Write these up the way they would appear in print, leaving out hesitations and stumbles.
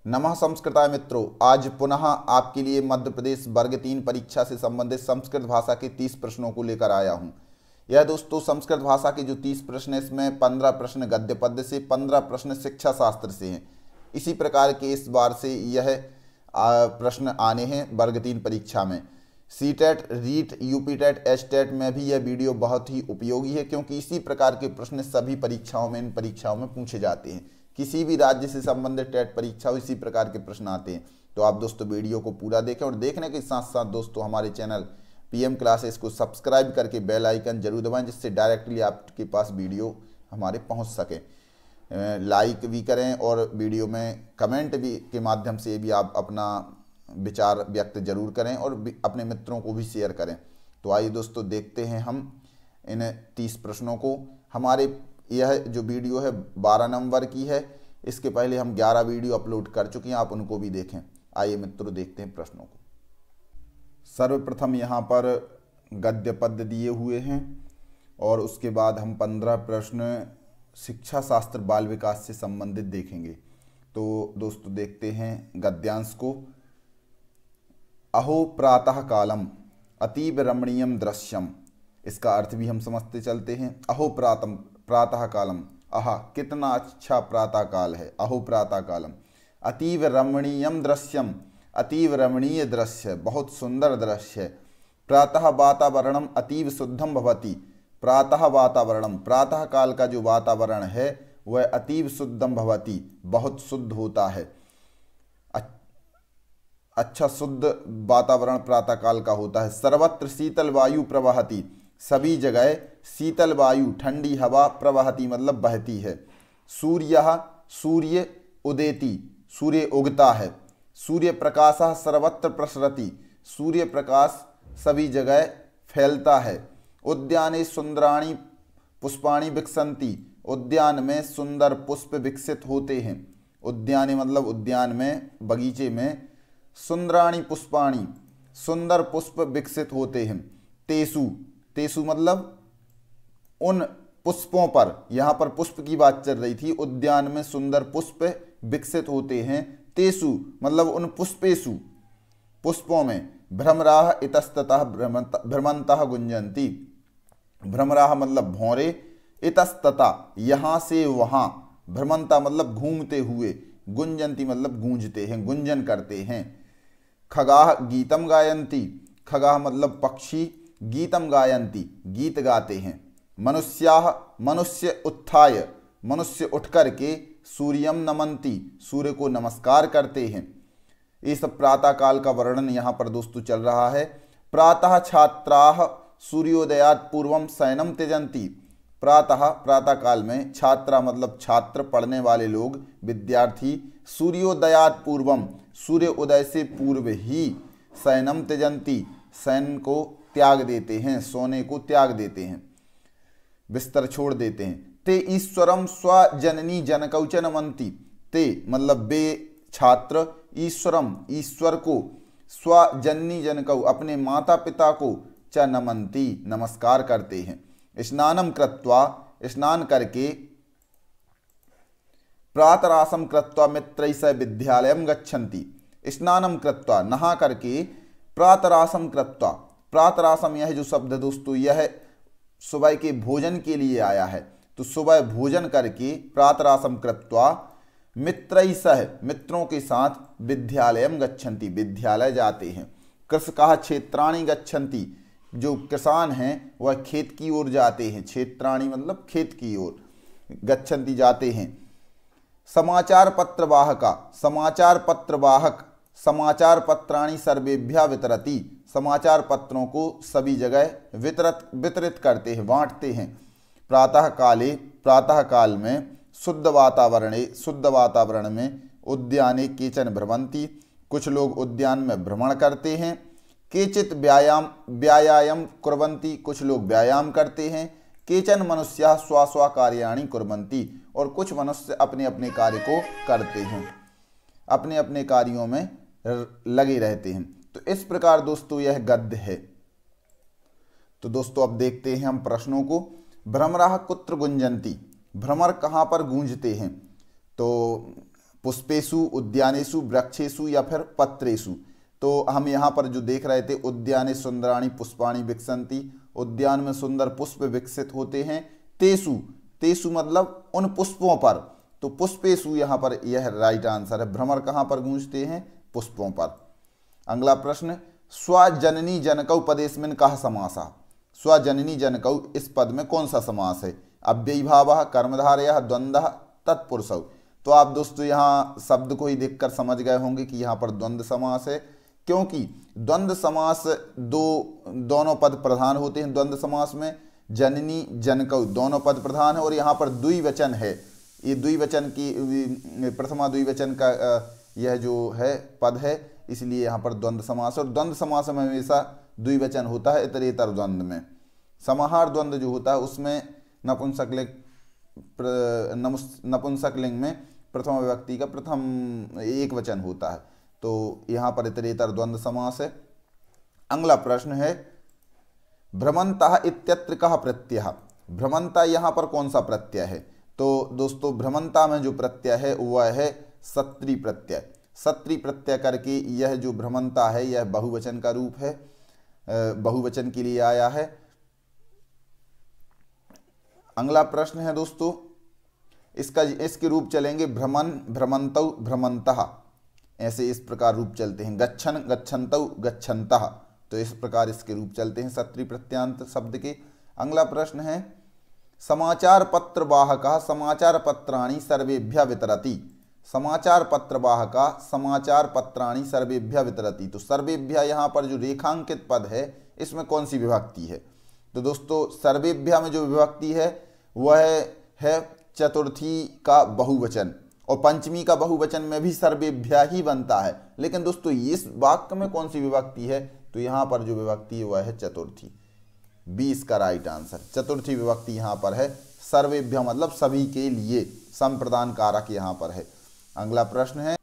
नमः संस्कृताय मित्रों, आज पुनः आपके लिए मध्य प्रदेश वर्ग 3 परीक्षा से संबंधित संस्कृत भाषा के 30 प्रश्नों को लेकर आया हूं। यह दोस्तों संस्कृत भाषा के जो 30 प्रश्न है, इसमें 15 प्रश्न गद्य पद्य से, 15 प्रश्न शिक्षा शास्त्र से हैं। इसी प्रकार के इस बार से यह प्रश्न आने हैं वर्ग 3 परीक्षा में। सीटेट, रीट, यूपीटेट, एचटेट में भी यह वीडियो बहुत ही उपयोगी है, क्योंकि इसी प्रकार के प्रश्न सभी परीक्षाओं में, इन परीक्षाओं में पूछे जाते हैं। किसी भी राज्य से संबंधित टेट परीक्षा हो, इसी प्रकार के प्रश्न आते हैं। तो आप दोस्तों वीडियो को पूरा देखें और देखने के साथ साथ दोस्तों हमारे चैनल पीएम क्लासेस को सब्सक्राइब करके बेल आइकन जरूर दबाएं, जिससे डायरेक्टली आपके पास वीडियो हमारे पहुंच सके। लाइक भी करें और वीडियो में कमेंट भी के माध्यम से भी आप अपना विचार व्यक्त जरूर करें और अपने मित्रों को भी शेयर करें। तो आइए दोस्तों देखते हैं हम इन 30 प्रश्नों को। हमारे यह जो वीडियो है 12 नंबर की है। इसके पहले हम 11 वीडियो अपलोड कर चुके हैं, आप उनको भी देखें। आइए मित्रों देखते हैं प्रश्नों को। सर्वप्रथम यहाँ पर गद्य पद्य दिए हुए हैं और उसके बाद हम 15 प्रश्न शिक्षा शास्त्र बाल विकास से संबंधित देखेंगे। तो दोस्तों देखते हैं गद्यांश को। अहो प्रातः कालम अतीव रमणीयम दृश्यम, इसका अर्थ भी हम समझते चलते हैं। अहो प्रातः कालम, आहा कितना अच्छा प्रातः काल है। अहो प्रातः कालम अतीव रमणीयम दृश्यम, अतीव रमणीय दृश्य, बहुत सुंदर दृश्य है। प्रातः वातावरणम अतीव शुद्धम भवति, प्रातः वातावरणम, प्रातः काल का जो वातावरण है वह अतीव शुद्धम भवति, बहुत शुद्ध होता है। अच्छा शुद्ध वातावरण प्रातः काल का होता है। सर्वत्र शीतल वायु प्रवहति, सभी जगह शीतल वायु ठंडी हवा प्रवहति मतलब बहती है। सूर्य उदेति, सूर्य उगता है। सूर्य प्रकाशः सर्वत्र प्रसरति, सूर्य प्रकाश सभी जगह फैलता है। उद्याने सुंदराणि पुष्पाणि विकसन्ति, उद्यान में सुंदर पुष्प विकसित होते हैं। उद्याने मतलब उद्यान में, बगीचे में, सुंदराणि पुष्पाणि, सुंदर पुष्प विकसित होते हैं। तेसु मतलब उन पुष्पों पर, यहाँ पर पुष्प की बात चल रही थी। उद्यान में सुंदर पुष्प विकसित होते हैं। तेसु मतलब उन पुष्पेषु, पुष्पों में। भ्रमराः इतस्ततः भ्रमन्तः गुंजन्ति, भ्रमराः मतलब भौरे, इतस्ततः यहाँ से वहाँ, भ्रमंता मतलब घूमते हुए, गुंजन्ति मतलब गूंजते हैं, गुंजन करते हैं। खगाः गीतम गायन्ति, खगाः मतलब पक्षी, गीतम गायन्ति गीत गाते हैं। मनुष्याः, मनुष्य उत्थाय, मनुष्य उठ करके, सूर्यम नमन्ति, सूर्य को नमस्कार करते हैं। ये सब प्रातः काल का वर्णन यहाँ पर दोस्तों चल रहा है। प्रातः छात्राः सूर्योदयात् पूर्वम शयनम त्यजन्ति, प्रातः काल में, छात्रा मतलब छात्र, पढ़ने वाले लोग, विद्यार्थी, सूर्योदयात् पूर्वम सूर्य उदय से पूर्व ही, शयनम त्यजन्ति शयन को त्याग देते हैं, सोने को त्याग देते हैं, बिस्तर छोड़ देते हैं। ते ईश्वरम स्वजननी जनकौ च नमन्ति, ते मतलब वे छात्र, ईश्वरम ईश्वर को, स्वजननी जनकौ अपने माता पिता को, च नमन्ति नमस्कार करते हैं। स्नानम कृत्वा स्नान करके, प्रातरासम कृत्वा मित्रैः सह विद्यालयम गच्छन्ति, स्नानम कृत्वा नहा करके, प्रातरासम कृत्वा, प्रातरासम यह जो शब्द दोस्तों यह सुबह के भोजन के लिए आया है। तो सुबह भोजन करके, प्रातरासम कृत्वा मित्रैः सह मित्रों के साथ, विद्यालयम गच्छन्ति विद्यालय जाते हैं। कृषकाः क्षेत्राणि गच्छन्ति, जो किसान हैं वह खेत की ओर जाते हैं। क्षेत्राणि मतलब खेत की ओर, गच्छन्ति जाते हैं। समाचार पत्र वाहका, समाचार पत्र वाहक, समाचार पत्राणि सर्वेभ्यः वितरति, समाचार पत्रों को सभी जगह वितरित करते हैं, बांटते हैं। प्रातः काले, प्रातः काल में, शुद्ध वातावरण में, उद्याने केचन भ्रमन्ति, कुछ लोग उद्यान में भ्रमण करते हैं। केचित् व्यायाम कुर्वन्ति, कुछ लोग व्यायाम करते हैं। केचन मनुष्याः स्वस्वकार्याणि कुर्वन्ति, और कुछ मनुष्य अपने अपने कार्य को करते हैं, अपने अपने कार्यों में लगे रहते हैं। तो इस प्रकार दोस्तों यह गद्य है। तो दोस्तों अब देखते हैं हम प्रश्नों को। भ्रमराः कुत्र गुंजन्ति, भ्रमर कहाँ पर गूंजते हैं। तो पुष्पेषु, उद्यानेषु, वृक्षेषु या फिर पत्रेषु। तो हम यहाँ पर जो देख रहे थे, उद्याने सुंदराणि पुष्पाणि विकसंती, उद्यान में सुंदर पुष्प विकसित होते हैं। तेषु, तेषु मतलब उन पुष्पों पर, तो पुष्पेषु यहाँ पर यह राइट आंसर है। भ्रमर कहाँ पर गूंजते हैं? पुष्पों पर। अगला प्रश्न, स्वजननी जनकौ पदेस्मिन् कः समासः। स्वजननी जनकौ इस पद में कौन सा समास है? अव्ययीभावः, कर्मधारयः, द्वंद्वः, तत्पुरुषौ। तो आप दोस्तों यहाँ शब्द को ही देखकर समझ गए होंगे कि यहाँ पर द्वंद्व समास है, क्योंकि द्वंद्व समास दोनों पद प्रधान होते हैं। द्वंद्व समास में जननी जनकौ दोनों पद प्रधान है और यहाँ पर द्विवचन है। ये द्विवचन की प्रथमा द्विवचन का यह जो है पद है, इसलिए यहाँ पर द्वंद्व समास। और द्वंद्व समास में हमेशा द्विवचन होता है। इतरेतर द्वंद्व में, समाहार द्वंद्व जो होता है उसमें नपुंसकलिंग में प्रथम विभक्ति का प्रथम एक वचन होता है। तो यहाँ पर इतरेतर द्वंद्व समास है। अगला प्रश्न है, भ्रमंतः इत्यत्र कः प्रत्ययः। भ्रमंता यहाँ पर कौन सा प्रत्यय है? तो दोस्तों भ्रमंता में जो प्रत्यय है वह है सत्री प्रत्यय। सत्री प्रत्यय करके यह जो भ्रमंता है यह बहुवचन का रूप है, बहुवचन के लिए आया है। अगला प्रश्न है दोस्तों, इसके रूप चलेंगे भ्रमण, भ्रमंतौ, भ्रमंतः, ऐसे इस प्रकार रूप चलते हैं। गच्छन, गच्छन्तौ, गच्छन्तः, तो इस प्रकार इसके रूप चलते हैं सत्री प्रत्यांत शब्द के। अगला प्रश्न है, समाचार पत्र वाहकः समाचार पत्राणि सर्वेभ्यः वितरति। समाचार पत्र वाहका समाचार पत्राणि सर्वेभ्यः वितरति। तो सर्वेभ्यः यहाँ पर जो रेखांकित पद है इसमें कौन सी विभक्ति है? तो दोस्तों सर्वेभ्यः में जो विभक्ति है वह है चतुर्थी का बहुवचन, और पंचमी का बहुवचन में भी सर्वेभ्यः ही बनता है। लेकिन दोस्तों इस वाक्य में कौन सी विभक्ति है? तो यहाँ पर जो विभक्ति है वह है चतुर्थी। 20 का राइट आंसर। चतुर्थी विभक्ति यहाँ पर है। सर्वेभ्यः मतलब सभी के लिए, संप्रदान कारक यहाँ पर है। अगला प्रश्न है,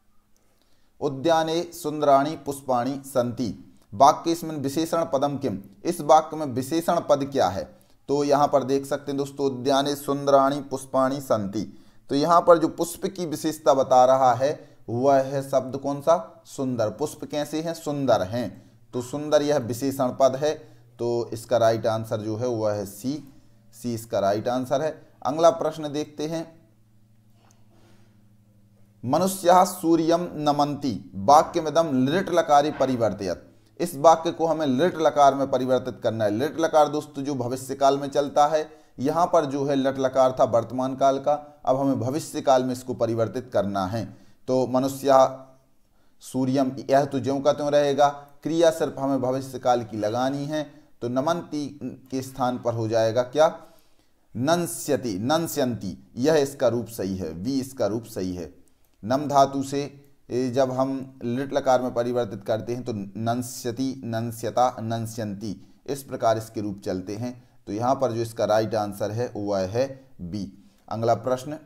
उद्याने सुंदराणि पुष्पाणि सन्ति। वाक्येस्मिन् विशेषण पदम किम। इस वाक्य में विशेषण पद क्या है? तो यहाँ पर देख सकते हैं दोस्तों, उद्याने सुंदराणि पुष्पाणि सन्ति। तो यहाँ पर जो पुष्प की विशेषता बता रहा है वह है शब्द कौन सा? सुंदर। पुष्प कैसे हैं? सुंदर हैं। तो सुंदर यह विशेषण पद है। तो इसका राइट आंसर जो है वह है सी। सी इसका राइट आंसर है। अगला प्रश्न देखते हैं, मनुष्यः सूर्यं नमन्ति वाक्यमिदं लिट लकारे परिवर्तयत्। इस वाक्य को हमें लिट लकार में परिवर्तित करना है। लिट लकार दोस्तों जो भविष्य काल में चलता है, यहाँ पर जो है लट लकार था वर्तमान काल का, अब हमें भविष्य काल में इसको परिवर्तित करना है। तो मनुष्यः सूर्यम यह तो ज्यों का त्यों रहेगा, क्रिया सिर्फ हमें भविष्य काल की लगानी है। तो नमन्ति के स्थान पर हो जाएगा क्या? नंस्यति, नंस्यन्ति, यह इसका रूप सही है। वी इसका रूप सही है। नम धातु से जब हम लिट लकार में परिवर्तित करते हैं तो नंस्यति, नंस्यता, नंस्यन्ति, इस प्रकार इसके रूप चलते हैं। तो यहाँ पर जो इसका राइट आंसर है वह है बी। अगला प्रश्न,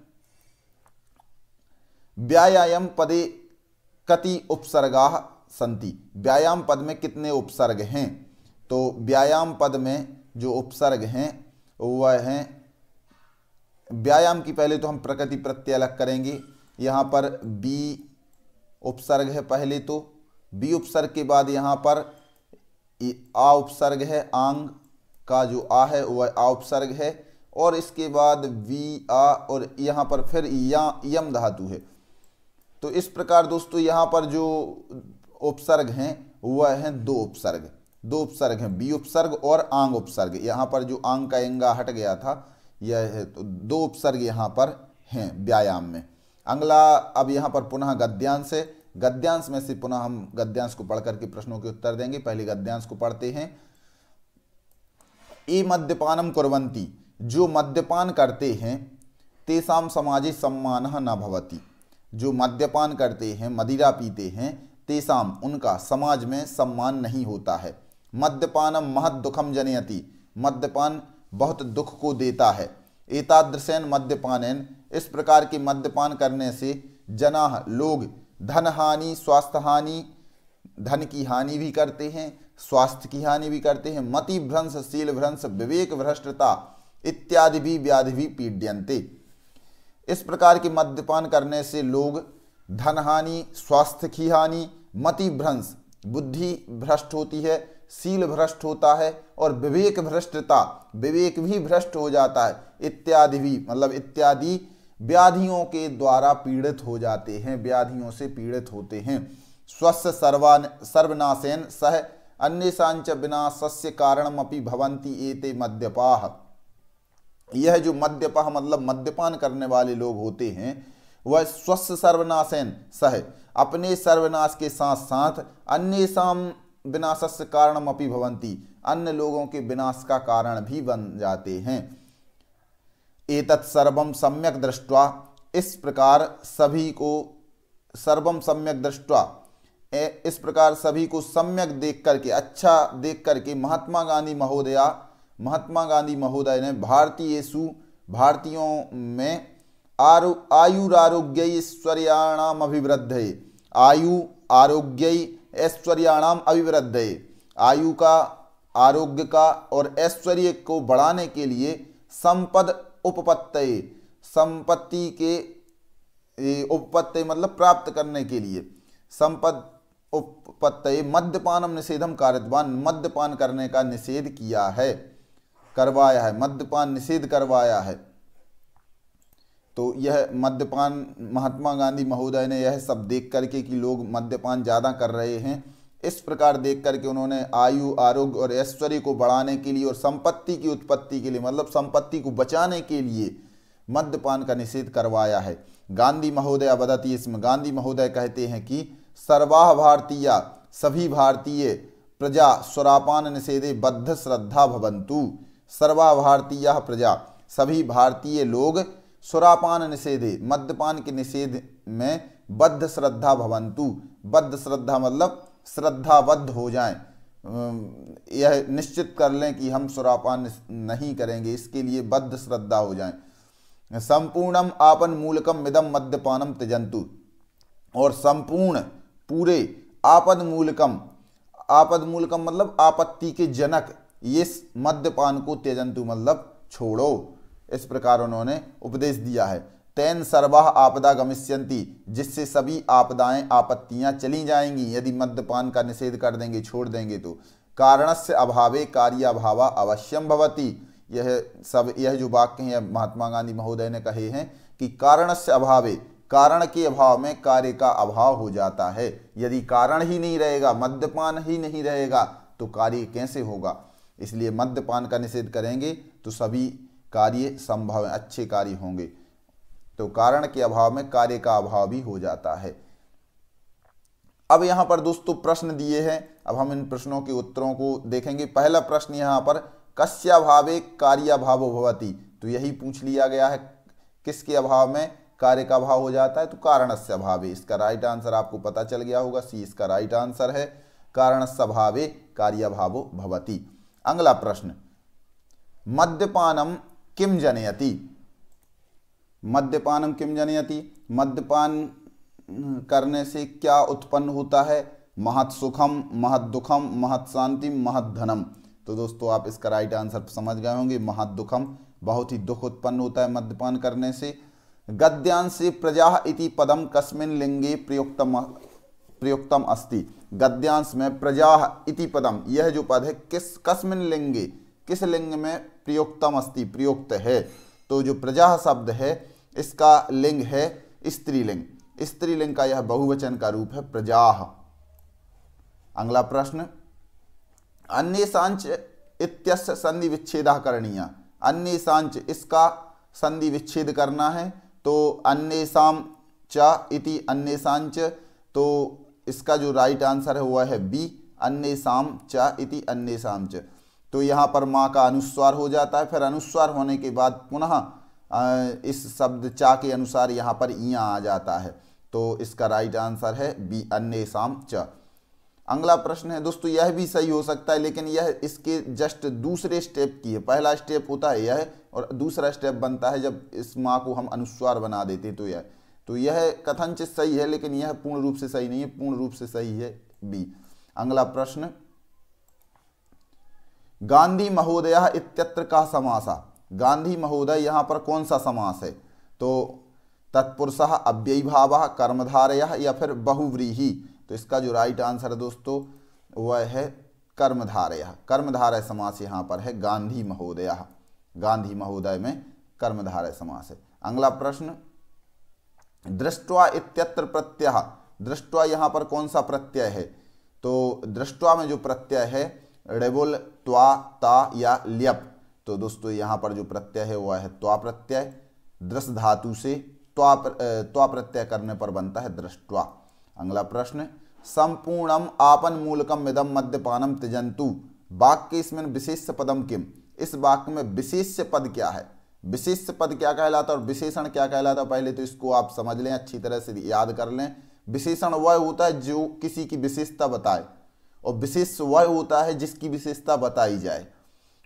व्यायाम पदे कति उपसर्गाः सन्ति। व्यायाम पद में कितने उपसर्ग हैं? तो व्यायाम पद में जो उपसर्ग हैं वह हैं, व्यायाम की पहले तो हम प्रकृति प्रत्यय अलग करेंगे। यहाँ पर बी उपसर्ग है पहले, तो बी उपसर्ग के बाद यहाँ पर आ उपसर्ग है, आंग का जो आ है वह आ उपसर्ग है, और इसके बाद वी आ, और यहाँ पर फिर यम धातु है। तो इस प्रकार दोस्तों यहाँ पर जो उपसर्ग हैं वह हैं दो उपसर्ग। दो उपसर्ग हैं, बी उपसर्ग और आंग उपसर्ग। यहाँ पर जो आंग का एंगा हट गया था यह है, तो दो उपसर्ग यहाँ पर हैं व्यायाम में। अगला अब यहाँ पर पुनः गद्यांश है। गद्यांश में से पुनः हम गद्यांश को पढ़ करके प्रश्नों के उत्तर देंगे। पहले गद्यांश को पढ़ते हैं। ये मद्यपानम कुर्वन्ति, जो मद्यपान करते हैं, तेषां समाजे सम्मानः न भवति। जो मद्यपान करते हैं, मदिरा पीते हैं, तेषां उनका समाज में सम्मान नहीं होता है। मद्यपानम महत् दुखम जनयति, मद्यपान बहुत दुख को देता है। एतादृशेन मद्यपानेन, इस प्रकार के मद्यपान करने से जनाः लोग धन हानि, स्वास्थ्य हानि, धन की हानि भी करते हैं, स्वास्थ्य की हानि भी करते हैं। मति भ्रंश, शील भ्रंश, विवेक भ्रष्टता इत्यादि भी व्याधि भी पीड्यन्ते। इस प्रकार के मद्यपान करने से लोग धन हानि, स्वास्थ्य की हानि, मति भ्रंश, बुद्धि भ्रष्ट होती है, शील भ्रष्ट होता है, और विवेक भ्रष्टता, विवेक भी भ्रष्ट हो जाता है, इत्यादि भी मतलब इत्यादि व्याधियों के द्वारा पीड़ित हो जाते हैं, व्याधियों से पीड़ित होते हैं। स्वस्य सर्वनाशेन सह अन्येषांच विनाशस्य कारणमपि भवन्ति एते मद्यपाः। यह जो मद्यपाः मतलब मद्यपान करने वाले लोग होते हैं, वह स्वस्य सर्वनाशेन सह अपने सर्वनाश के साथ साथ अन्येषां विनाशस्य कारणमपि भवन्ति, अन्य लोगों के विनाश का कारण भी बन जाते हैं। एतत् सर्वं सम्यक् दृष्ट्वा, इस प्रकार सभी को सर्वं सम्यक् दृष्ट्वा, इस प्रकार सभी को सम्यक देख करके, अच्छा देख करके महात्मा गांधी महोदय ने भारतीयों में आयुरारोग्य ऐश्वर्याणाम अभिवृद्धये, आयु आरोग्य ऐश्वर्याणाम अभिवृद्धये, आयु का, आरोग्य का और ऐश्वर्य को बढ़ाने के लिए संपद उपपत्तये, संपत्ति के उपपत्ति मतलब प्राप्त करने के लिए, संपद उपपत्तये मद्यपानम निषेधम कारितवान, मद्यपान करने का निषेध किया है, करवाया है, मद्यपान निषेध करवाया है। तो यह मद्यपान महात्मा गांधी महोदय ने यह सब देख करके कि लोग मद्यपान ज़्यादा कर रहे हैं, इस प्रकार देख करके उन्होंने आयु, आरोग्य और ऐश्वर्य को बढ़ाने के लिए और संपत्ति की उत्पत्ति के लिए मतलब संपत्ति को बचाने के लिए मद्यपान का निषेध करवाया है। गांधी महोदय वदति, इसमें गांधी महोदय कहते हैं कि सर्वाः भारतीया, सभी भारतीय प्रजा सुरापान निषेधे बद्ध श्रद्धा भवन्तु, सर्वा भारतीय प्रजा, सभी भारतीय लोग सुरापान निषेधे मद्यपान के निषेध में बद्ध श्रद्धा भवन्तु, बद्ध श्रद्धा मतलब श्रद्धाबद्ध हो जाएं, यह निश्चित कर लें कि हम सुरापान नहीं करेंगे, इसके लिए बद्ध श्रद्धा हो जाएं। संपूर्णम आपन मूलकम मिदम मद्यपानम त्यजन्तु, और संपूर्ण पूरे आपद मूलकम, आपद मूलकम मतलब आपत्ति के जनक, ये मद्यपान को त्यजन्तु मतलब छोड़ो, इस प्रकार उन्होंने उपदेश दिया है। तेन सर्वाः आपदा गमिष्यन्ति, जिससे सभी आपदाएं, आपत्तियां चली जाएंगी यदि मद्यपान का निषेध कर देंगे, छोड़ देंगे तो। कारणस्य अभावे कार्याभावा अवश्यम भवति, यह जो वाक्य हैं महात्मा गांधी महोदय ने कहे हैं कि कारणस्य अभावे, कारण के अभाव में कार्य का अभाव हो जाता है। यदि कारण ही नहीं रहेगा, मद्यपान ही नहीं रहेगा तो कार्य कैसे होगा। इसलिए मद्यपान का निषेध करेंगे तो सभी कार्य संभव है, अच्छे कार्य होंगे। तो कारण के अभाव में कार्य का अभाव भी हो जाता है। अब यहाँ पर दोस्तों प्रश्न दिए हैं, अब हम इन प्रश्नों के उत्तरों को देखेंगे। पहला प्रश्न यहाँ पर कस्याभावे कार्याभावो भवति, तो यही पूछ लिया गया है, किसके अभाव में कार्य का अभाव हो जाता है, तो कारणस्य अभावे। इसका राइट आंसर आपको पता चल गया होगा, सी इसका राइट आंसर है, कारणस्य अभावे कार्याभावो भवति। अगला प्रश्न, मद्यपानम किम जनयति, मद्यपानम किम जनयति, मद्यपान करने से क्या उत्पन्न होता है। महत् सुखम, महत् दुखम, महत् शांतिम, महत् धनम। तो दोस्तों आप इसका राइट आंसर समझ गए होंगे, महत् दुखम, बहुत ही दुख उत्पन्न होता है मद्यपान करने से। गद्यांशे प्रजा इति पदम कस्मिन् लिंगे प्रयुक्तम अस्ति, गद्यांश में प्रजा इति पदम, यह जो पद है कस्मिन् लिंगे, किस लिंग में प्रयुक्तम अस्ति, प्रयुक्त है। तो जो प्रजा शब्द है इसका लिंग है स्त्रीलिंग, स्त्रीलिंग का यह बहुवचन का रूप है प्रजाः। अगला प्रश्न, अन्येषांच इत्यस्य संधि विच्छेदः करणीयः, अन्येषांच इसका संधि विच्छेद करना है। तो अन्येषां च इति अन्येषांच, तो इसका जो राइट आंसर है वह है बी, अन्येषां च इति अन्येषां च। तो यहाँ पर माँ का अनुस्वार हो जाता है, फिर अनुस्वार होने के बाद पुनः इस शब्द चा के अनुसार यहाँ पर इया आ जाता है। तो इसका राइट आंसर है बी, अन्येषां च। अगला प्रश्न है दोस्तों, यह भी सही हो सकता है लेकिन यह इसके जस्ट दूसरे स्टेप की है। पहला स्टेप होता है यह और दूसरा स्टेप बनता है जब इस माँ को हम अनुस्वार बना देते तो यह कथनचित सही है लेकिन यह पूर्ण रूप से सही नहीं है, पूर्ण रूप से सही है बी। अगला प्रश्न, गांधी महोदय इत्यत्र का समासा, गांधी महोदय यहाँ पर कौन सा समास है। तो तत्पुरुषः, अव्ययीभावः, कर्मधारयः या फिर बहुव्रीहि। तो इसका जो राइट आंसर है दोस्तों वह है कर्मधारयः। कर्मधारय समास यहाँ पर है गांधी महोदयः। गांधी महोदय में कर्मधारय समास है। अगला प्रश्न, दृष्ट्वा इत्यत्र प्रत्यय। दृष्ट्वा यहाँ पर कौन सा प्रत्यय है? तो दृष्ट्वा में जो प्रत्यय है ड़ेबुल, त्वा, ता या ल्यप। तो दोस्तों यहाँ पर जो प्रत्यय है वह है त्वा प्रत्यय। दृश्य धातु से त्वा प्रत्यय करने पर बनता है दृष्ट्वा। अगला प्रश्न, संपूर्णम आपन मूलकम इदम मद्यपानम त्यजन्तु। वाक्य इसमें विशेष्य पदम किम। इस वाक्य में विशेष्य पद क्या है? विशेष्य पद क्या कहलाता है और विशेषण क्या कहलाता है? पहले तो इसको आप समझ लें, अच्छी तरह से याद कर लें। विशेषण वह होता है जो किसी की विशेषता बताए, और विशेष वह होता है जिसकी विशेषता बताई जाए।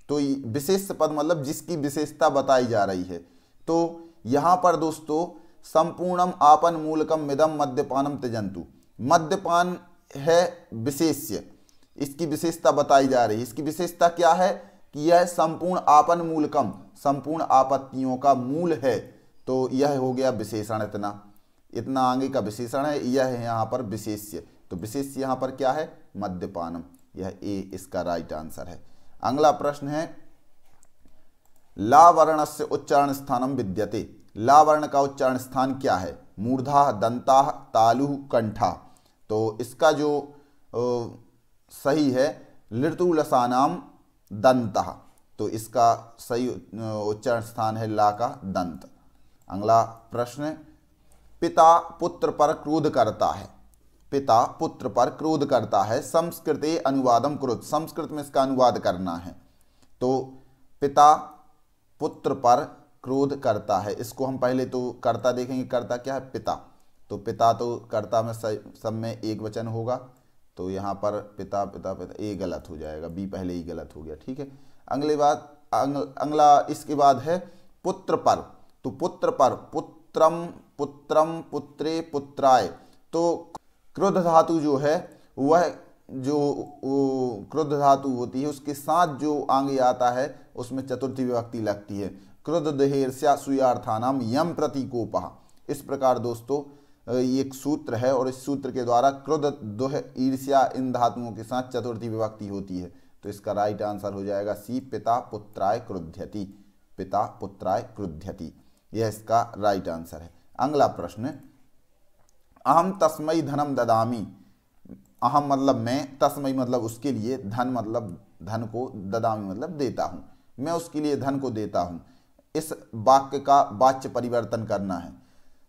तो विशेष पद मतलब जिसकी विशेषता बताई जा रही है। तो यहाँ पर दोस्तों संपूर्णम आपन मूलकम मिदम मद्यपानम त्यजन्तु, मद्यपान है विशेष्य, इसकी विशेषता बताई जा रही है। इसकी विशेषता क्या है कि यह संपूर्ण आपन मूलकम, संपूर्ण आपत्तियों का मूल है। तो यह हो गया विशेषण। इतना आगे का विशेषण है, यह है यहाँ पर विशेष्य। तो विशेष्य यहाँ पर क्या है? मद्यपानम। यह ए इसका राइट आंसर है। अगला प्रश्न है, ला वर्णस्य उच्चारण स्थानम विद्यते। ला वर्ण का उच्चारण स्थान क्या है? मूर्धा, दंता, तालु, कंठा। तो इसका जो सही है लृतुलसानाम दंतः। तो इसका सही उच्चारण स्थान है ला का दंत। अगला प्रश्न, पिता पुत्र पर क्रोध करता है। पिता पुत्र पर क्रोध करता है। संस्कृते अनुवादम कुरुत। संस्कृत में इसका अनुवाद करना है। तो पिता पुत्र पर क्रोध करता है, इसको हम पहले तो कर्ता देखेंगे। कर्ता क्या है? पिता। तो पिता तो कर्ता में सब में एक वचन होगा। तो यहाँ पर पिता पिता पिता ए गलत हो जाएगा, बी पहले ही गलत हो गया। ठीक है। अगला इसके बाद है पुत्र पर। तो पुत्र पर पुत्रम, पुत्रम, पुत्रे, पुत्राय। तो क्रोध धातु जो है वह जो क्रोध धातु होती है उसके साथ जो आगे आता है उसमें चतुर्थी विभक्ति लगती है। क्रोध दहेर्ष्या सुयार्थानाम यम प्रतीकोपः। इस प्रकार दोस्तों ये एक सूत्र है और इस सूत्र के द्वारा क्रोध, दुह, ईर्ष्या इन धातुओं के साथ चतुर्थी विभक्ति होती है। तो इसका राइट आंसर हो जाएगा सी, पिता पुत्राय क्रुध्यति। पिता पुत्राय क्रुध्यति, यह इसका राइट आंसर है। अगला प्रश्न, अहम तस्मै धनम ददामी। अहम मतलब मैं, तस्मै मतलब उसके लिए, धन मतलब धन को, ददामी मतलब देता हूँ, मैं उसके लिए धन को देता हूँ। इस वाक्य का वाच्य परिवर्तन करना है।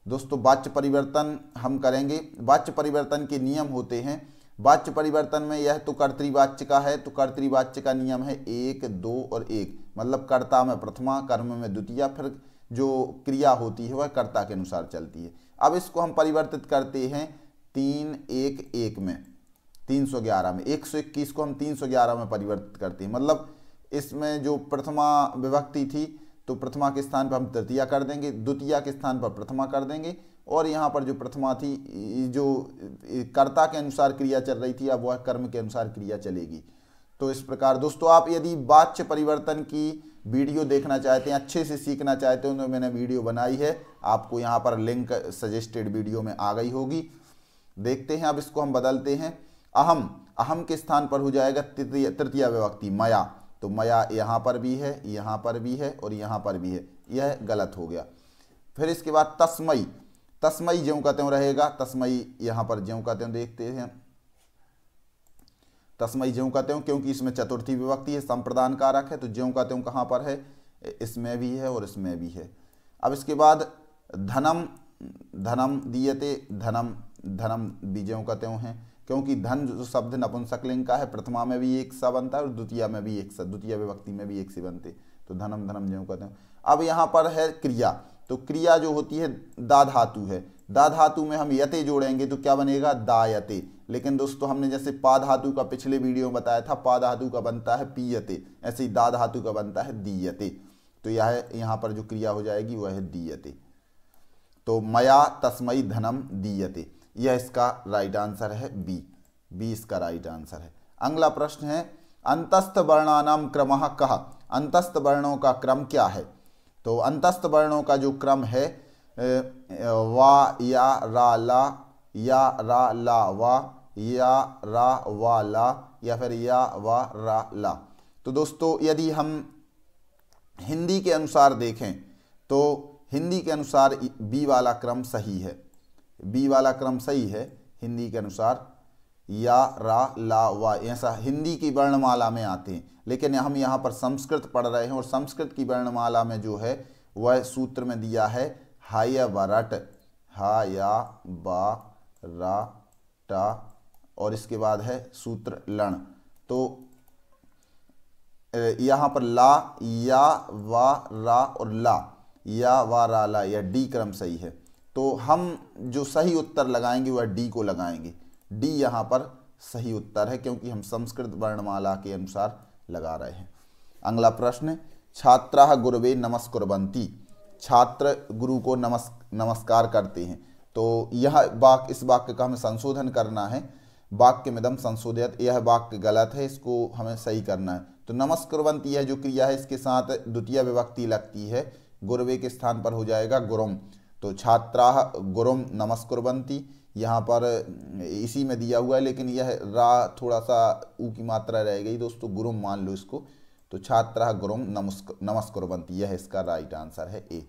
दोस्तों वाच्य परिवर्तन हम करेंगे। वाच्य परिवर्तन के नियम होते हैं। वाच्य परिवर्तन में यह तो कर्तृवाच्य का है, तो कर्तृवाच्य का नियम है 1, 2 और 1। मतलब कर्ता में प्रथमा, कर्म में द्वितीया, फिर जो क्रिया होती है वह कर्ता के अनुसार चलती है। अब इसको हम परिवर्तित करते हैं 3, 1, 1 में, 311 में। 121 को हम 311 में परिवर्तित करते हैं। मतलब इसमें जो प्रथमा विभक्ति थी तो प्रथमा के स्थान पर हम तृतीया कर देंगे, द्वितीया के स्थान पर प्रथमा कर देंगे, और यहाँ पर जो प्रथमा थी जो कर्ता के अनुसार क्रिया चल रही थी अब वह कर्म के अनुसार क्रिया चलेगी। तो इस प्रकार दोस्तों आप यदि वाच्य परिवर्तन की वीडियो देखना चाहते हैं, अच्छे से सीखना चाहते हो, तो मैंने वीडियो बनाई है, आपको यहाँ पर लिंक सजेस्टेड वीडियो में आ गई होगी। देखते हैं। अब इसको हम बदलते हैं। अहम, अहम के स्थान पर हो जाएगा तृतीया विभक्ति मया। तो मया यहाँ पर भी है, यहाँ पर भी है और यहाँ पर भी है, यह गलत हो गया। फिर इसके बाद तस्मई, तस्मई ज्यों का त्यों रहेगा। तस्मई यहाँ पर ज्यों का त्यों देखते हैं। तस्मई ज्यों का त्यों, क्योंकि इसमें चतुर्थी विभक्ति है, संप्रदान कारक है। तो ज्यों का त्यों कहाँ पर है? इसमें भी है और इसमें भी है। अब इसके बाद धनम, धनम दीयते। धनम, धनम भी ज्यों का त्यों है, क्योंकि धन जो शब्द नपुंसकलिंग का है, प्रथमा में भी एक सा बनता है और द्वितीया में भी एक सा, द्वितीय विभक्ति में भी एक से बनते। तो धनम, धनम ज्यों का त्यों। अब यहाँ पर है क्रिया। तो क्रिया जो होती है दा धातु है। दा धातु में हम यते जोड़ेंगे तो क्या बनेगा? दायते। लेकिन दोस्तों हमने जैसे पा धातु का पिछले वीडियो में बताया था, पा धातु का बनता है पीयते, ऐसे ही दा धातु का बनता है दीयते। तो यह यहाँ पर जो क्रिया हो जाएगी वह है दीयते। तो मया तस्मई धनम दीयते, यह इसका राइट आंसर है बी। बी इसका राइट आंसर है। अगला प्रश्न है, अंतस्थ वर्णानाम क्रमः कः। अंतस्थ वर्णों का क्रम क्या है? तो अंतस्थ वर्णों का जो क्रम है वा या रा ला, या रा ला वा, या रा वा ला, या फिर या वा रा ला। तो दोस्तों यदि हम हिंदी के अनुसार देखें तो हिंदी के अनुसार बी वाला क्रम सही है, बी वाला क्रम सही है हिंदी के अनुसार। या रा ला वा ऐसा हिंदी की वर्णमाला में आते हैं, लेकिन हम यहाँ पर संस्कृत पढ़ रहे हैं और संस्कृत की वर्णमाला में जो है वह सूत्र में दिया है हाय बरट, हा या बा रा टा, और इसके बाद है सूत्र लण। तो यहाँ पर ला, या वा रा और ला, या वा रा ला, यह डी क्रम सही है। तो हम जो सही उत्तर लगाएंगे वह डी को लगाएंगे, डी यहाँ पर सही उत्तर है क्योंकि हम संस्कृत वर्णमाला के अनुसार लगा रहे हैं। अगला प्रश्न, छात्राः गुरवे नमस्कुर्वन्ति, छात्र गुरु को नमस्कार करते हैं। तो यह वाक्य, इस वाक्य का हमें संशोधन करना है। वाक्यमिदं संशोधित, यह वाक्य गलत है, इसको हमें सही करना है। तो नमस्कुर्वन्ति यह जो क्रिया है इसके साथ द्वितीय विभक्ति लगती है, गुरवे के स्थान पर हो जाएगा गुरुम। तो छात्राः गुरुम नमस्कुर्वन्ति, यहाँ पर इसी में दिया हुआ है लेकिन यह रा थोड़ा सा ऊ की मात्रा रह गई दोस्तों, गुरुम मान लो इसको। तो छात्राः गुरुम नमस्कुर्वन्ति, यह इसका राइट आंसर है ए।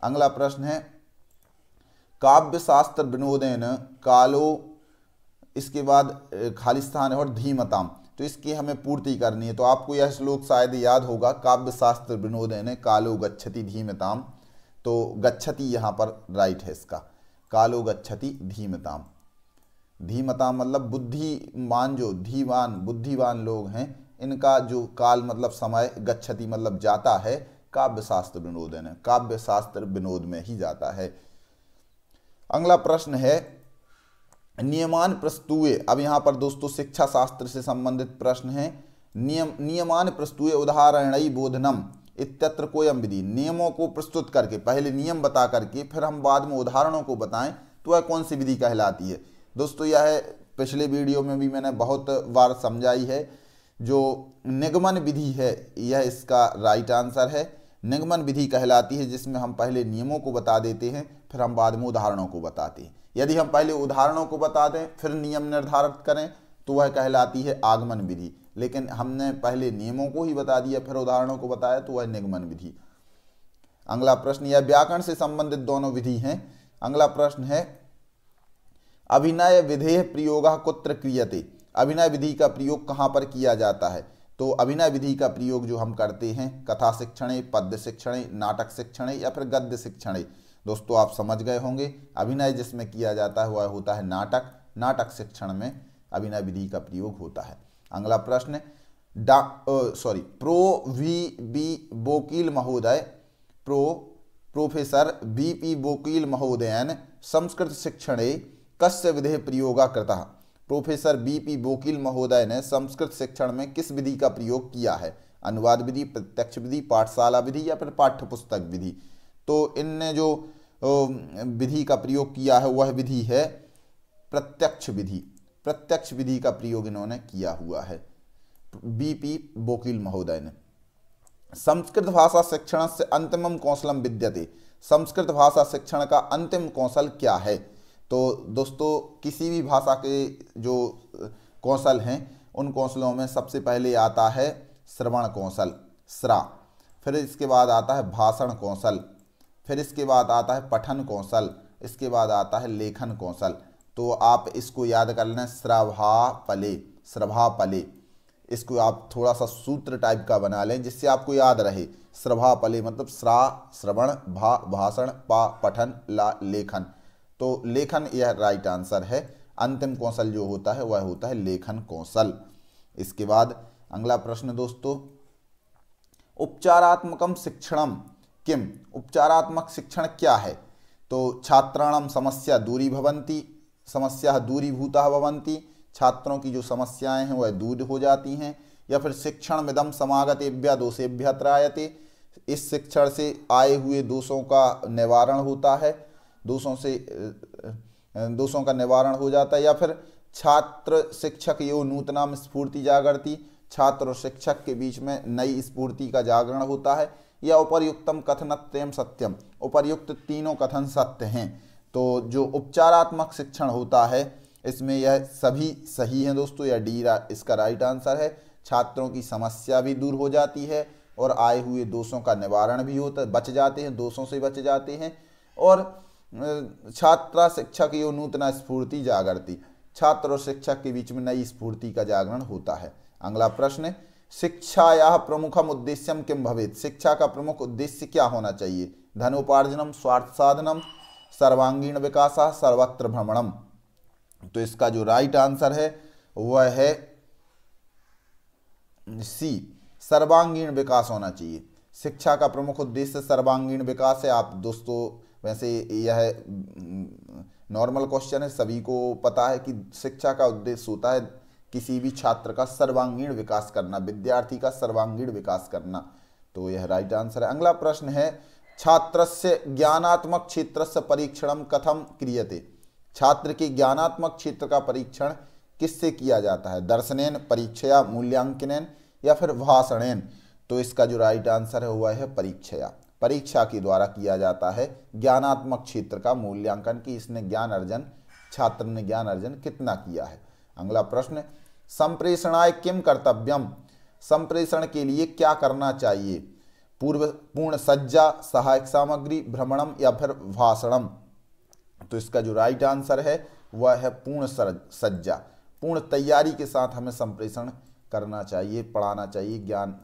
अगला प्रश्न है, काव्य शास्त्र विनोदेन कालो, इसके बाद खाली स्थान है और धीमताम, तो इसकी हमें पूर्ति करनी है। तो आपको यह श्लोक शायद याद होगा, काव्य शास्त्र विनोदेन कालो गच्छति धीमताम। तो गच्छति यहाँ पर राइट है इसका, कालो गच्छति धीमताम। धीमताम मतलब बुद्धिमान, जो धीवान बुद्धिवान लोग हैं इनका जो काल मतलब समय, गच्छति मतलब जाता है, काव्य शास्त्र विनोदेन, काव्य शास्त्र विनोद में ही जाता है। अगला प्रश्न है, नियमान प्रस्तुए। अब यहाँ पर दोस्तों शिक्षा शास्त्र से संबंधित प्रश्न है। नियमान प्रस्तुए उदाहरणई बोधनम इत्यत्र कोयम विधि, नियमों को प्रस्तुत करके, पहले नियम बता करके फिर हम बाद में उदाहरणों को बताएं तो वह कौन सी विधि कहलाती है। दोस्तों यह पिछले वीडियो में भी मैंने बहुत बार समझाई है, जो निगमन विधि है यह इसका राइट आंसर है। निगमन विधि कहलाती है जिसमें हम पहले नियमों को बता देते हैं फिर हम बाद में उदाहरणों को बताते हैं। यदि हम पहले उदाहरणों को बता दें फिर नियम निर्धारित करें तो वह कहलाती है आगमन विधि, लेकिन हमने पहले नियमों को ही बता दिया फिर उदाहरणों को बताया तो वह निगमन विधि। अगला प्रश्न, यह व्याकरण से संबंधित दोनों विधि हैं। अगला प्रश्न है, अभिनय विधेय प्रयोगः कुत्र क्रियते, अभिनय विधि का प्रयोग कहाँ पर किया जाता है। तो अभिनय विधि का प्रयोग जो हम करते हैं कथा शिक्षणे, पद्य शिक्षणे, नाटक शिक्षणे या फिर गद्य शिक्षणे। दोस्तों आप समझ गए होंगे, अभिनय जिसमें किया जाता है वह होता है नाटक, नाटक शिक्षण में अभिनय विधि का प्रयोग होता है। अगला प्रश्न, प्रोफेसर वी.पी. वोकील महोदयन संस्कृत शिक्षणे कस्य विधेः प्रयोगः कृतः। Professor VP. वोकील महोदय ने संस्कृत शिक्षण में किस विधि का प्रयोग किया है, अनुवाद विधि, प्रत्यक्ष विधि, पाठशाला विधि या फिर पाठ्यपुस्तक विधि। तो इनने जो विधि का प्रयोग किया है वह विधि है प्रत्यक्ष विधि, प्रत्यक्ष विधि का प्रयोग इन्होंने किया हुआ है वी.पी. वोकील महोदय ने। संस्कृत भाषा शिक्षण से अंतिमम कौशलम विद्यते, संस्कृत भाषा शिक्षण का अंतिम कौशल क्या है। तो दोस्तों किसी भी भाषा के जो कौशल हैं उन कौशलों में सबसे पहले आता है श्रवण कौशल श्रा, फिर इसके बाद आता है भाषण कौशल, फिर इसके बाद आता है पठन कौशल, इसके बाद आता है लेखन कौशल। तो आप इसको याद कर लें, श्रभापले, श्रभापले, इसको आप थोड़ा सा सूत्र टाइप का बना लें जिससे आपको याद रहे। श्रभापले मतलब श्रा श्रवण, भा भाषण, पा पठन, ला लेखन। तो लेखन यह राइट आंसर है। अंतिम कौशल जो होता है वह होता है लेखन कौशल। इसके बाद अगला प्रश्न दोस्तों, उपचारात्मकम शिक्षणम किम, उपचारात्मक शिक्षण क्या है। तो छात्राणाम समस्या दूरी भवन्ति, समस्या दूरीभूता भवन्ति, छात्रों की जो समस्याएं हैं वह दूर हो जाती हैं। या फिर शिक्षण मिदम समागतेभ्यः दोषेभ्यः त्रायते, इस शिक्षण से आए हुए दोषों का निवारण होता है, दोषों का निवारण हो जाता है। या फिर छात्र शिक्षक यो नूतनाम स्फूर्ति जागृति, छात्र और शिक्षक के बीच में नई स्फूर्ति का जागरण होता है। या उपर्युक्तम कथनत्रयम सत्यम, उपर्युक्त तीनों कथन सत्य हैं। तो जो उपचारात्मक शिक्षण होता है इसमें यह सभी सही हैं दोस्तों, यह डी इसका राइट आंसर है। छात्रों की समस्या भी दूर हो जाती है और आए हुए दोषों का निवारण भी होता है, बच जाते हैं, दोषों से बच जाते हैं। और छात्रा शिक्षक यो नूतना स्फूर्ति जागृति, छात्र और शिक्षक के बीच में नई स्फूर्ति का जागरण होता है। अगला प्रश्न, शिक्षायाः प्रमुखम उद्देश्यम किम भवेत्, शिक्षा का प्रमुख उद्देश्य क्या होना चाहिए? धनोपार्जनम, स्वार्थ साधनम, सर्वांगीण विकासः, सर्वत्र भ्रमणम। तो इसका जो राइट आंसर है वह है सी, सर्वांगीण विकास होना चाहिए। शिक्षा का प्रमुख उद्देश्य सर्वांगीण विकास है। आप दोस्तों वैसे यह नॉर्मल क्वेश्चन है, सभी को पता है कि शिक्षा का उद्देश्य होता है किसी भी छात्र का सर्वांगीण विकास करना, विद्यार्थी का सर्वांगीण विकास करना। तो यह राइट आंसर है। अगला प्रश्न है, छात्रस्य ज्ञानात्मक क्षेत्रस्य परीक्षणम कथम क्रियते, छात्र के ज्ञानात्मक क्षेत्र का परीक्षण किससे किया जाता है? दर्शनेन, परीक्षया, मूल्यांकनेन या फिर भाषणेन। तो इसका जो राइट आंसर है वह है परीक्षया, परीक्षा के द्वारा किया जाता है ज्ञानात्मक क्षेत्र का मूल्यांकन कि इसने ज्ञान अर्जन, छात्र ने ज्ञान अर्जन कितना किया है। अगला प्रश्न, संप्रेषणाय किम कर्तव्यम, संप्रेषण के लिए क्या करना चाहिए? पूर्ण सज्जा, सहायक सामग्री, भ्रमणम या फिर भाषणम। तो इसका जो राइट आंसर है वह है पूर्ण सज्जा, पूर्ण तैयारी के साथ हमें संप्रेषण करना चाहिए, पढ़ाना चाहिए, ज्ञान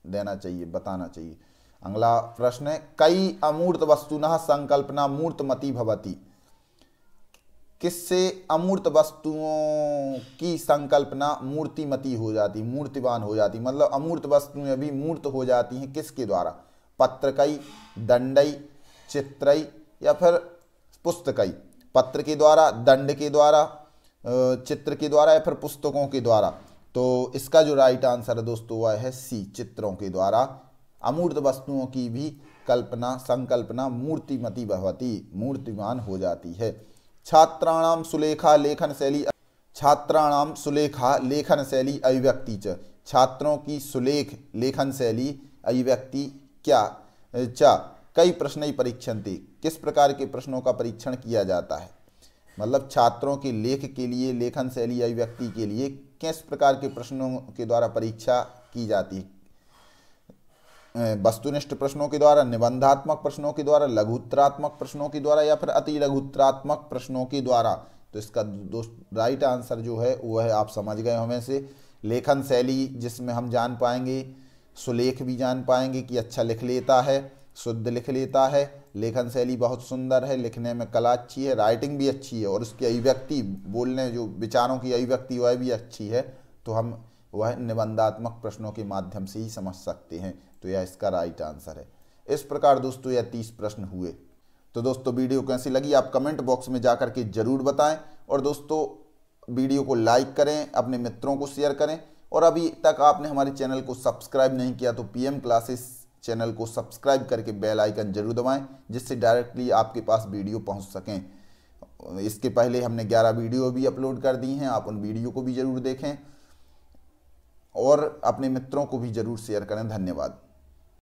देना चाहिए, बताना चाहिए। अगला प्रश्न है, कई अमूर्त वस्तुनः संकल्पना मूर्तमती भवति, किससे अमूर्त वस्तुओं की संकल्पना मूर्तिमती हो जाती, मूर्तिवान हो जाती, मतलब अमूर्त वस्तुएं भी मूर्त हो जाती हैं किसके द्वारा? पत्रकई, दंडई, चित्रई या फिर पुस्तकई। पत्र के द्वारा, दंड के द्वारा, चित्र के द्वारा या फिर पुस्तकों के द्वारा। तो इसका जो राइट आंसर है दोस्तों वह है सी, चित्रों के द्वारा अमूर्त वस्तुओं की भी कल्पना, संकल्पना मूर्तिमती भवति, मूर्तिमान हो जाती है। छात्राणाम सुलेखा लेखन शैली, छात्राणाम सुलेखा लेखन शैली अभिव्यक्ति च, छात्रों की सुलेख लेखन शैली अभिव्यक्ति क्या च कई प्रश्न परीक्षन्ते, किस प्रकार के प्रश्नों का परीक्षण किया जाता है? मतलब छात्रों के लेख के लिए, लेखन शैली अभिव्यक्ति के लिए किस प्रकार के प्रश्नों के द्वारा परीक्षा की जाती है? वस्तुनिष्ठ प्रश्नों के द्वारा, निबंधात्मक प्रश्नों के द्वारा, लघुत्तरात्मक प्रश्नों के द्वारा या फिर अति लघुत्तरात्मक प्रश्नों के द्वारा। तो इसका राइट आंसर जो है वह है, आप समझ गए हमें से, लेखन शैली, जिसमें हम जान पाएंगे, सुलेख भी जान पाएंगे कि अच्छा लिख लेता है, शुद्ध लिख लेता है, लेखन शैली बहुत सुंदर है, लिखने में कला अच्छी है, राइटिंग भी अच्छी है और उसकी अभिव्यक्ति, बोलने जो विचारों की अभिव्यक्ति वह भी अच्छी है। तो हम वह निबंधात्मक प्रश्नों के माध्यम से ही समझ सकते हैं। तो यह इसका राइट आंसर है। इस प्रकार दोस्तों यह 30 प्रश्न हुए। तो दोस्तों वीडियो कैसी लगी आप कमेंट बॉक्स में जाकर के जरूर बताएं और दोस्तों वीडियो को लाइक करें, अपने मित्रों को शेयर करें और अभी तक आपने हमारे चैनल को सब्सक्राइब नहीं किया तो पीएम क्लासेस चैनल को सब्सक्राइब करके बेल आइकन जरूर दबाएं, जिससे डायरेक्टली आपके पास वीडियो पहुंच सकें। इसके पहले हमने 11 वीडियो भी अपलोड कर दी हैं, आप उन वीडियो को भी जरूर देखें और अपने मित्रों को भी जरूर शेयर करें। धन्यवाद।